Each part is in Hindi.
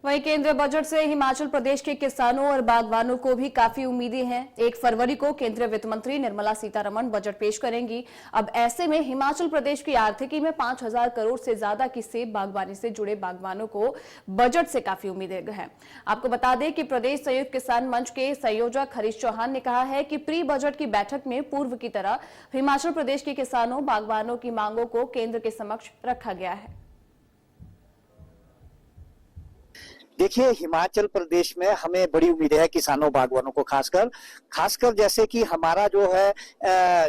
वहीं केंद्रीय बजट से हिमाचल प्रदेश के किसानों और बागवानों को भी काफी उम्मीदें हैं। 1 फरवरी को केंद्रीय वित्त मंत्री निर्मला सीतारमण बजट पेश करेंगी। अब ऐसे में हिमाचल प्रदेश की आर्थिकी में 5,000 करोड़ से ज्यादा की सेब बागवानी से जुड़े बागवानों को बजट से काफी उम्मीदें हैं। आपको बता दें कि प्रदेश संयुक्त किसान मंच के संयोजक हरीश चौहान ने कहा है कि प्री बजट की बैठक में पूर्व की तरह हिमाचल प्रदेश के किसानों बागवानों की मांगों को केंद्र के समक्ष रखा गया है। देखिए, हिमाचल प्रदेश में हमें बड़ी उम्मीद है किसानों बागवानों को, खासकर जैसे कि हमारा जो है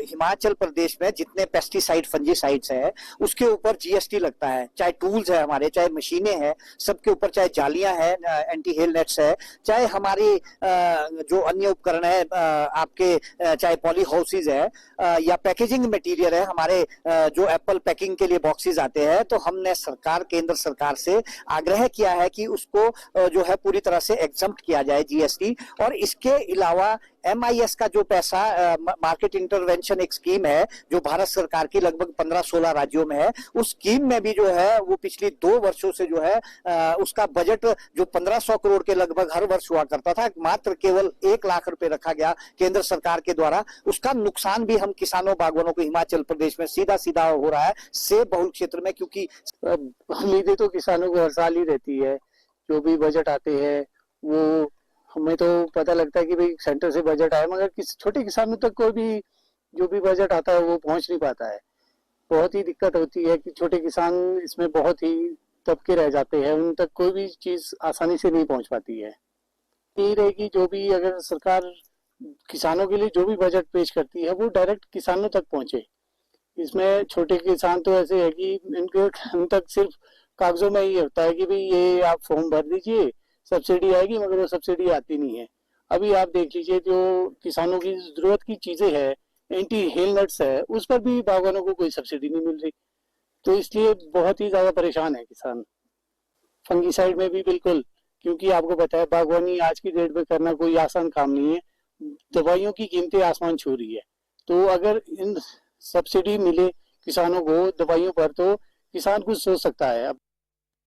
हिमाचल प्रदेश में जितने पेस्टिसाइड फंजीसाइड्स है उसके ऊपर जीएसटी लगता है। चाहे टूल्स है हमारे, चाहे मशीनें हैं, सबके ऊपर, चाहे जालियां हैं, एंटी हेल नेट्स है, चाहे हमारी जो अन्य उपकरण है आपके, चाहे पॉली हाउसेज है या पैकेजिंग मटेरियल है, हमारे जो एप्पल पैकिंग के लिए बॉक्सेस आते हैं, तो हमने केंद्र सरकार से आग्रह किया है कि उसको जो है पूरी तरह से एग्जम्प्ट किया जाए जीएसटी। और इसके अलावा MIS का जो पैसा, मार्केट इंटरवेंशन एक स्कीम है जो भारत सरकार की लगभग 15-16 राज्यों में है, उस स्कीम में भी जो है वो पिछली 2 वर्षों से जो है उसका बजट जो 1500 करोड़ के लगभग हर वर्ष हुआ करता था, मात्र केवल 1 लाख रुपए रखा गया केंद्र सरकार के द्वारा। उसका नुकसान भी हम किसानों बागवानों को हिमाचल प्रदेश में सीधा हो रहा है सेब बहुल क्षेत्र में, क्योंकि उम्मीदें तो किसानों को हर साल ही रहती है। जो भी बजट आते हैं वो हमें तो पता लगता है कि भाई सेंटर से बजट आया, मगर छोटे किसानों तक कोई भी जो भी बजट आता है वो पहुंच नहीं पाता है। बहुत ही दिक्कत होती है कि छोटे किसान इसमें बहुत ही दबके रह जाते हैं, उन तक कोई भी चीज आसानी से नहीं पहुंच पाती है। यही रहेगी, जो भी अगर सरकार किसानों के लिए जो भी बजट पेश करती है वो डायरेक्ट किसानों तक पहुंचे। इसमें छोटे किसान तो ऐसे है कि उन तक सिर्फ कागजों में ही होता है कि भाई ये आप फॉर्म भर दीजिए, सब्सिडी आएगी, मगर वो सब्सिडी आती नहीं है। अभी आप देख लीजिए, जो किसानों की जरूरत की चीजें हैं, एंटी हेल नट्स है, उस पर भी बागवानों को कोई सब्सिडी नहीं मिल रही, तो इसलिए बहुत ही ज्यादा परेशान है किसान। फंगीसाइड में भी बिल्कुल, क्योंकि आपको पता है बागवानी आज की डेट में करना कोई आसान काम नहीं है। दवाइयों की कीमतें आसमान छू रही है, तो अगर इन सब्सिडी मिले किसानों को दवाइयों पर तो किसान कुछ सोच सकता है। अब